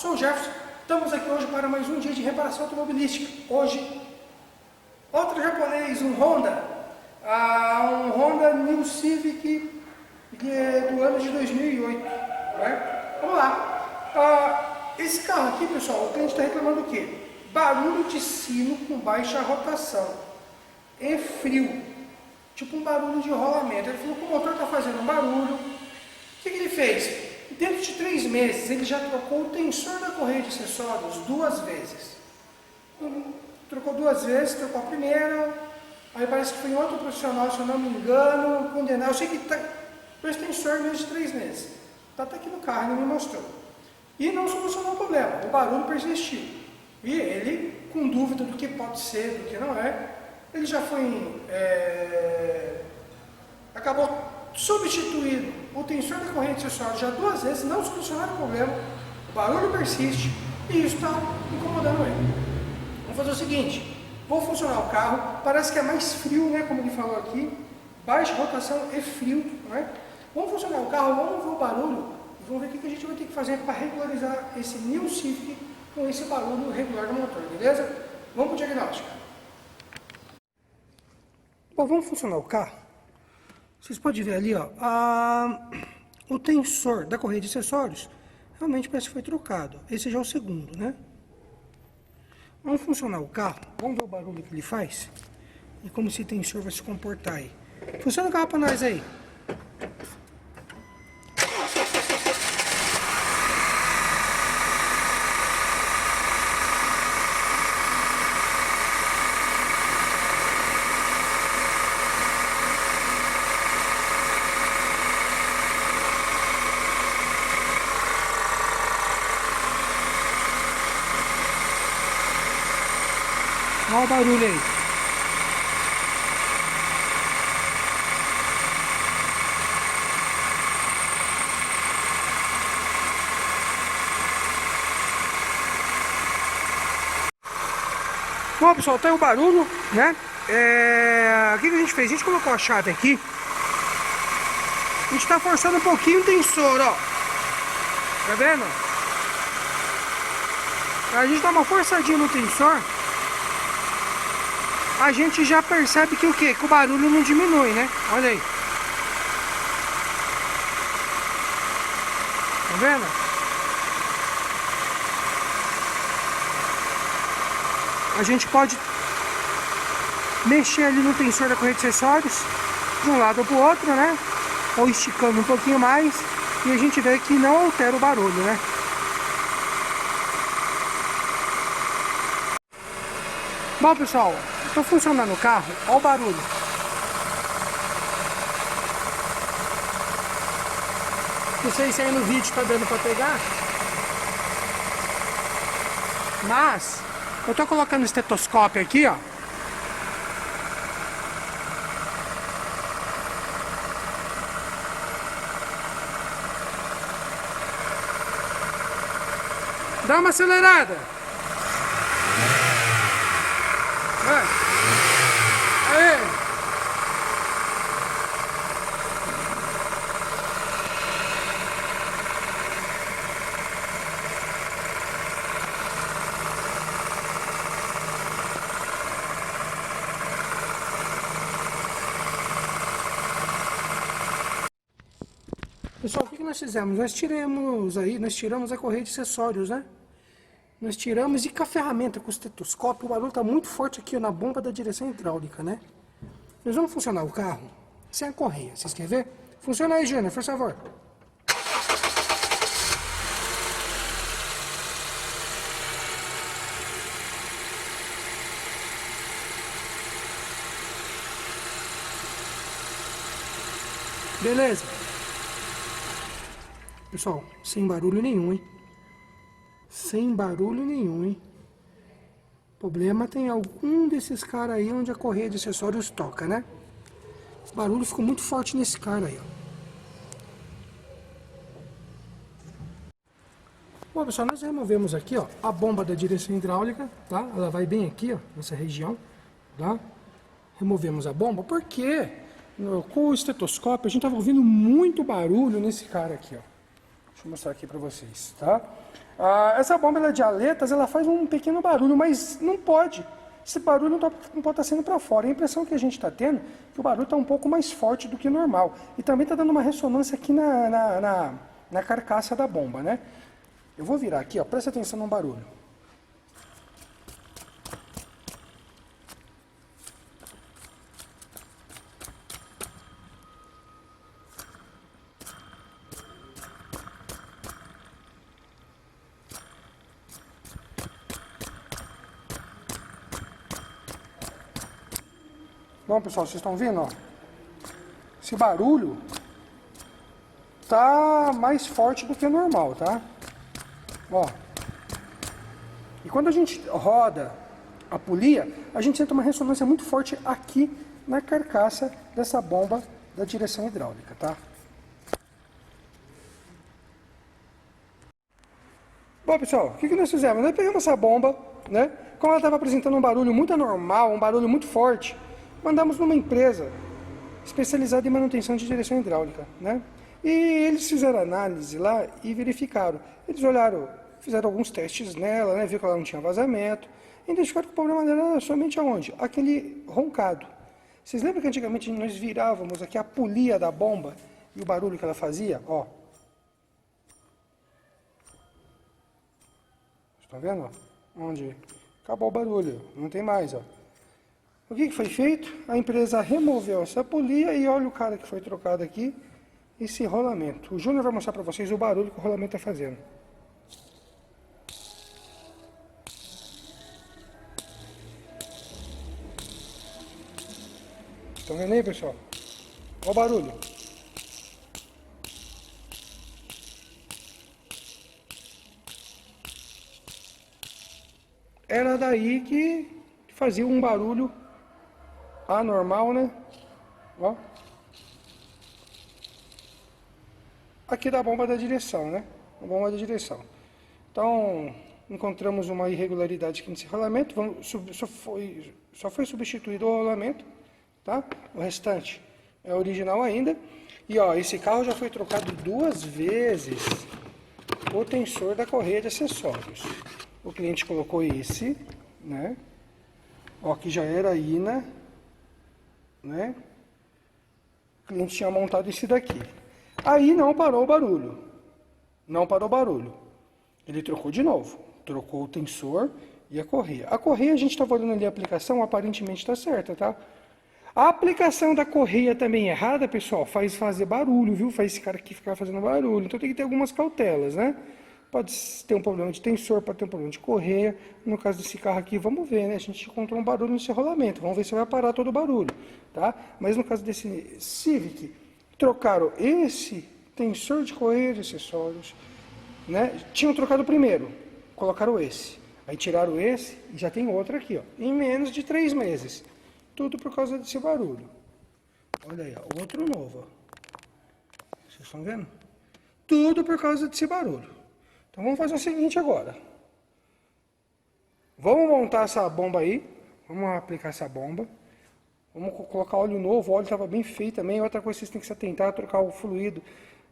sou o Jefferson, estamos aqui hoje para mais um dia de reparação automobilística. Hoje, outro japonês, um Honda New Civic do ano de 2008, né? Vamos lá. Esse carro aqui, pessoal, o cliente está reclamando o quê? Barulho de sino com baixa rotação e frio, tipo um barulho de rolamento. Ele falou que o motor está fazendo um barulho. O que ele fez? Dentro de 3 meses, ele já trocou o tensor da correia de acessórios 2 vezes. Trocou 2 vezes, trocou a primeira, aí parece que foi em outro profissional, se eu não me engano, condenado. Eu sei que tá com esse tensor menos de 3 meses. Está até aqui no carro, ele me mostrou. E não solucionou o problema, o barulho persistiu. E ele, com dúvida do que pode ser, do que não é, ele já foi, acabou substituindo o tensor da correia de acessórios já 2 vezes, não solucionaram o problema, o barulho persiste e isso está incomodando ele. Vamos fazer o seguinte, vou funcionar o carro, parece que é mais frio, né, como ele falou aqui, baixa rotação e frio, né? Vamos funcionar o carro, vamos ver o barulho e vamos ver o que a gente vai ter que fazer para regularizar esse New Civic com esse barulho regular do motor, beleza? Vamos para o diagnóstico. Bom, vamos funcionar o carro. Vocês podem ver ali, ó, o tensor da correia de acessórios realmente parece que foi trocado. Esse já é o segundo, né? Vamos funcionar o carro, vamos ver o barulho que ele faz e como esse tensor vai se comportar aí. Funciona o carro para nós aí. Olha o barulho aí. Bom, pessoal, tá aí o barulho, né? O que a gente fez? A gente colocou a chave aqui. A gente tá forçando um pouquinho o tensor, ó. Tá vendo? A gente dá uma forçadinha no tensor. A gente já percebe que o quê? Que o barulho não diminui, né? Olha aí. Tá vendo? A gente pode mexer ali no tensor da correia de acessórios de um lado ou pro outro, né? Ou esticando um pouquinho mais e a gente vê que não altera o barulho, né? Bom, pessoal, estou funcionando o carro, olha o barulho. Não sei se aí no vídeo está dando para pegar, mas eu estou colocando o estetoscópio aqui, ó. Dá uma acelerada. Aê. Pessoal, o que nós fizemos? Nós tiramos a correia de acessórios, né? Nós tiramos e com a ferramenta, com o estetoscópio, o barulho está muito forte aqui ó, na bomba da direção hidráulica, né? Nós vamos funcionar o carro sem a correia. Vocês querem ver? Funciona aí, Júnior, por favor. Beleza? Pessoal, sem barulho nenhum, hein? Sem barulho nenhum, hein? O problema tem algum desses caras aí onde a correia de acessórios toca, né? O barulho ficou muito forte nesse cara aí, ó. Bom, pessoal, nós removemos aqui, ó, a bomba da direção hidráulica, tá? Ela vai bem aqui, ó, nessa região, tá? Removemos a bomba porque com o estetoscópio a gente tava ouvindo muito barulho nesse cara aqui, ó. Deixa eu mostrar aqui para vocês, tá? Essa bomba ela é de aletas, ela faz um pequeno barulho, mas não pode. Esse barulho não pode estar saindo para fora. A impressão que a gente está tendo é que o barulho está um pouco mais forte do que normal. E também está dando uma ressonância aqui na carcaça da bomba, né? Eu vou virar aqui, ó, presta atenção no barulho. Bom, pessoal, vocês estão vendo, ó? Esse barulho tá mais forte do que o normal, tá? Ó. E quando a gente roda a polia, a gente sente uma ressonância muito forte aqui na carcaça dessa bomba da direção hidráulica, tá? Bom, pessoal, o que nós fizemos? Nós pegamos essa bomba, né? Como ela estava apresentando um barulho muito anormal, um barulho muito forte, mandamos numa empresa especializada em manutenção de direção hidráulica, né? E eles fizeram análise lá e verificaram. Eles olharam, fizeram alguns testes nela, né? Viram que ela não tinha vazamento. Identificaram que o problema dela era somente aonde? Aquele roncado. Vocês lembram que antigamente nós virávamos aqui a polia da bomba e o barulho que ela fazia? Ó. Estão vendo? Onde? Acabou o barulho, não tem mais, ó. O que foi feito? A empresa removeu essa polia e olha o cara que foi trocado aqui, esse rolamento. O Júnior vai mostrar para vocês o barulho que o rolamento está fazendo. Estão vendo aí, pessoal? Olha o barulho. Era daí que fazia um barulho anormal, né? Ó. Aqui da bomba da direção, né? A bomba da direção. Então, encontramos uma irregularidade aqui nesse rolamento. Só foi substituído o rolamento, tá? O restante é original ainda. E ó, esse carro já foi trocado 2 vezes o tensor da correia de acessórios. O cliente colocou esse, né? Ó, que já era a INA, né? O cliente tinha montado esse daqui. Aí não parou o barulho. Não parou o barulho. Ele trocou de novo. Trocou o tensor e a correia. A correia, a gente estava olhando ali a aplicação, aparentemente está certa, tá? A aplicação da correia também errada, pessoal, faz fazer barulho, viu? Faz esse cara aqui ficar fazendo barulho. Então tem que ter algumas cautelas, né? Pode ter um problema de tensor, pode ter um problema de correia. No caso desse carro aqui, vamos ver, né? A gente encontrou um barulho nesse rolamento. Vamos ver se vai parar todo o barulho, tá? Mas no caso desse Civic, trocaram esse tensor de correia de acessórios, né? Tinham trocado o primeiro, colocaram esse. Aí tiraram esse e já tem outro aqui, ó. Em menos de 3 meses. Tudo por causa desse barulho. Olha aí, ó, outro novo, ó. Vocês estão vendo? Tudo por causa desse barulho. Então vamos fazer o seguinte agora. Vamos montar essa bomba aí. Vamos aplicar essa bomba. Vamos colocar óleo novo. O óleo estava bem feio também. Outra coisa que vocês têm que se atentar, trocar o fluido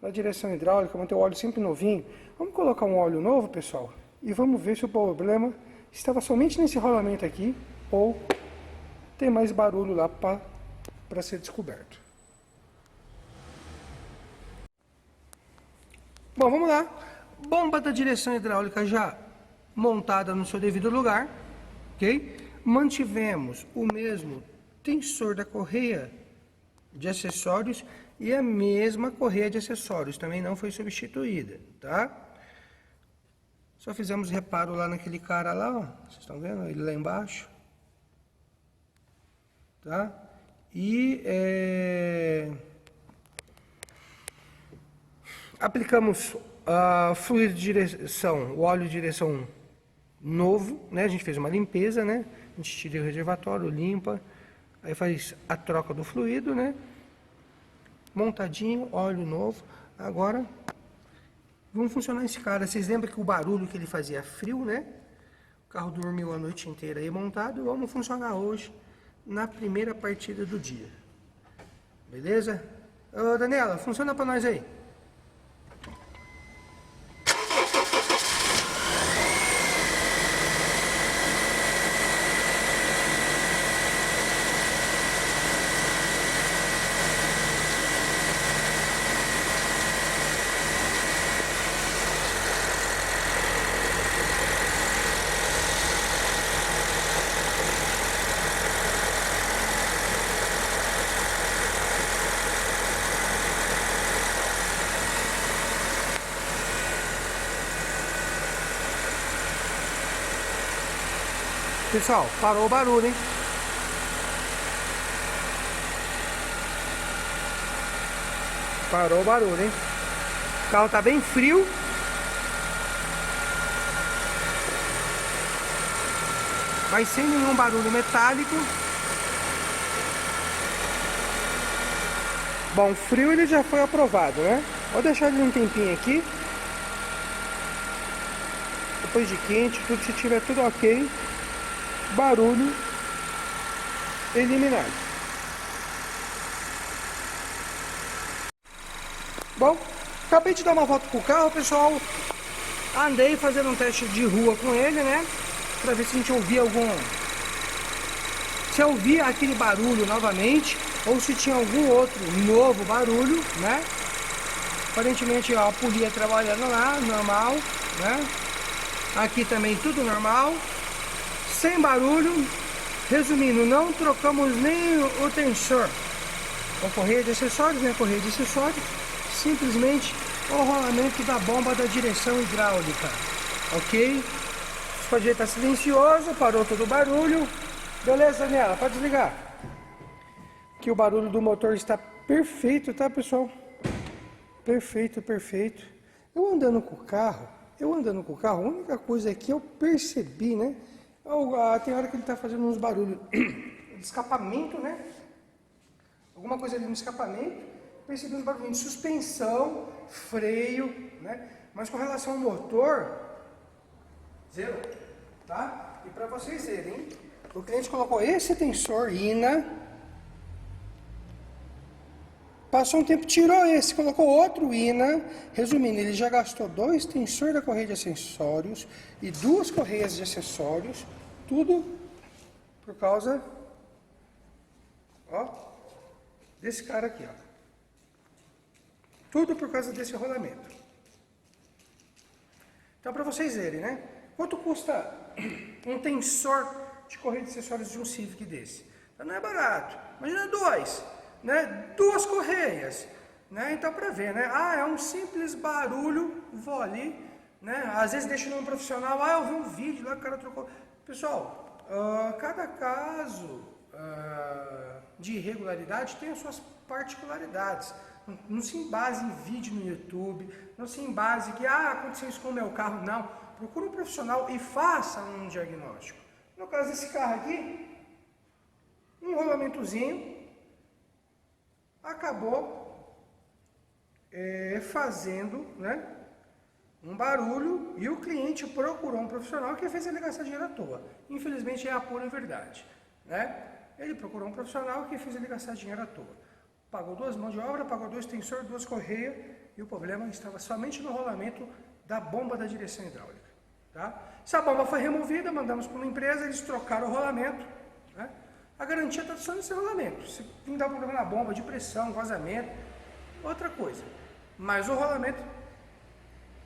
da direção hidráulica, manter o óleo sempre novinho. Vamos colocar um óleo novo, pessoal. E vamos ver se o problema estava somente nesse rolamento aqui ou tem mais barulho lá para ser descoberto. Bom, vamos lá. Bomba da direção hidráulica já montada no seu devido lugar, ok? Mantivemos o mesmo tensor da correia de acessórios e a mesma correia de acessórios também não foi substituída, tá? Só fizemos reparo lá naquele cara lá, ó. Vocês estão vendo ele lá embaixo? Tá? E aplicamos fluido de direção, o óleo de direção novo, né? A gente fez uma limpeza, né? A gente tira o reservatório, limpa, aí faz a troca do fluido, né? Montadinho, óleo novo. Agora vamos funcionar esse cara. Vocês lembram que o barulho que ele fazia frio, né? O carro dormiu a noite inteira aí montado. Vamos funcionar hoje na primeira partida do dia. Beleza? Ô, Daniela, funciona para nós aí. Pessoal, parou o barulho, hein? Parou o barulho, hein? O carro tá bem frio. Mas sem nenhum barulho metálico. Bom, frio ele já foi aprovado, né? Vou deixar ele um tempinho aqui. Depois de quente, tudo, se tiver tudo ok, barulho eliminado. Bom, acabei de dar uma volta com o carro, pessoal. Andei fazendo um teste de rua com ele, né? Pra ver se a gente ouvia se eu ouvia aquele barulho novamente, ou se tinha algum outro novo barulho, né? Aparentemente, ó, a polia trabalhando lá, normal, né? Aqui também tudo normal, sem barulho. Resumindo, não trocamos nem o tensor, a correia de acessórios, né? Correia de acessórios, simplesmente o rolamento da bomba da direção hidráulica, ok? Pode ver, tá silencioso, parou todo o barulho. Beleza, Daniela, pode desligar. Aqui o barulho do motor está perfeito, tá, pessoal? Perfeito, perfeito. Eu andando com o carro, a única coisa que eu percebi, né? Tem hora que ele tá fazendo uns barulhos de escapamento, né? Alguma coisa ali no escapamento. Percebi uns barulhinhos de suspensão, freio, né? Mas com relação ao motor, zero, tá? E para vocês verem, o cliente colocou esse tensor INA, passou um tempo, tirou esse, colocou outro INA. Resumindo, ele já gastou 2 tensores da correia de acessórios e 2 correias de acessórios, tudo por causa, ó, desse cara aqui, ó. Tudo por causa desse rolamento. Então, para vocês verem, né? Quanto custa um tensor de correia de acessórios de um Civic desse? Então, não é barato. Imagina 2, né? 2 correias, né? Então, para ver, né? Ah, é um simples barulho, vou ali, né? Às vezes deixa num profissional, eu vi um vídeo lá que o cara trocou. Pessoal, cada caso de irregularidade tem as suas particularidades. Não se embase em vídeo no YouTube, não se embase que aconteceu isso com o meu carro, não. Procure um profissional e faça um diagnóstico. No caso desse carro aqui, um rolamentozinho acabou fazendo, né, um barulho, e o cliente procurou um profissional que fez ele gastar dinheiro à toa. Infelizmente é a pura verdade, né? Ele procurou um profissional que fez ele gastar dinheiro à toa. Pagou 2 mãos de obra, pagou 2 tensores, 2 correias, e o problema estava somente no rolamento da bomba da direção hidráulica, tá? Essa bomba foi removida, mandamos para uma empresa, eles trocaram o rolamento, né? A garantia está só nesse rolamento. Se vir dar um problema na bomba, de pressão, vazamento, outra coisa. Mas o rolamento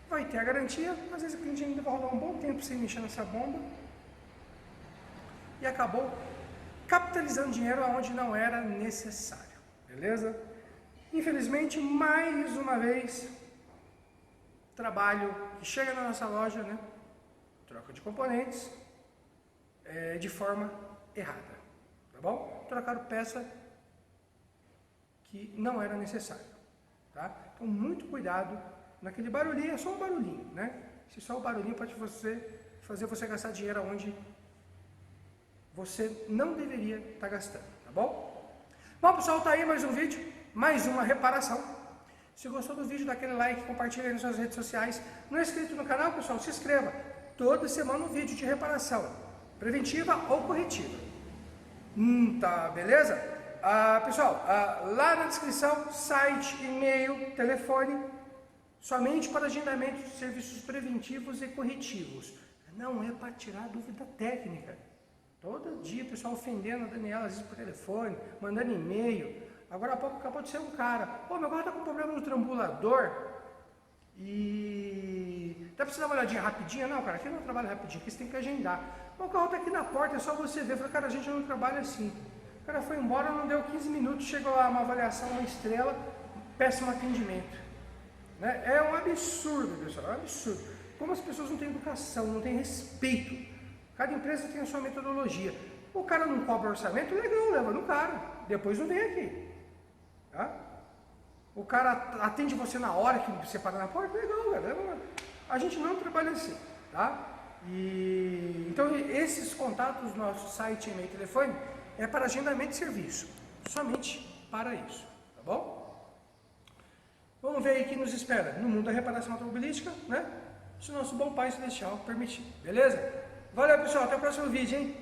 vai ter a garantia. Às vezes o cliente ainda vai rodar um bom tempo sem mexer nessa bomba, e acabou capitalizando dinheiro onde não era necessário. Beleza? Infelizmente, mais uma vez, trabalho que chega na nossa loja, né? Troca de componentes de forma errada, tá bom? Trocaram peça que não era necessário, tá? Então, muito cuidado naquele barulhinho, é só um barulhinho, né? Se só o barulhinho pode fazer você gastar dinheiro onde você não deveria estar gastando, tá bom? Bom, pessoal, tá aí mais um vídeo, mais uma reparação. Se gostou do vídeo, dá aquele like, compartilha aí nas suas redes sociais. Não é inscrito no canal, pessoal, se inscreva. Toda semana um vídeo de reparação, preventiva ou corretiva. Tá, beleza? Pessoal, lá na descrição, site, e-mail, telefone, somente para agendamento de serviços preventivos e corretivos. Não é para tirar dúvida técnica. Todo dia o pessoal ofendendo a Daniela, às vezes por telefone, mandando e-mail. Agora há pouco acabou de ser um cara. Pô, meu carro está com problema no trambulador e... Dá para você dar uma olhadinha rapidinha? Não, cara, aqui não trabalha rapidinho, aqui você tem que agendar. O carro está aqui na porta, é só você ver. Eu falei, cara, a gente não trabalha assim. O cara foi embora, não deu 15 minutos, chegou lá uma avaliação, uma estrela, péssimo atendimento. Né? É um absurdo, pessoal, é um absurdo. Como as pessoas não têm educação, não têm respeito Cada empresa tem a sua metodologia. O cara não cobra orçamento, legal, leva no cara. Depois não vem aqui. Tá? O cara atende você na hora que você para na porta, legal, leva lá. A gente não trabalha assim, tá? Então esses contatos do nosso site, e-mail, telefone é para agendamento de serviço, somente para isso, tá bom? Vamos ver aí o que nos espera no mundo da reparação automobilística, né? Se o nosso bom Pai Celestial permitir, beleza? Valeu, pessoal, até o próximo vídeo, hein?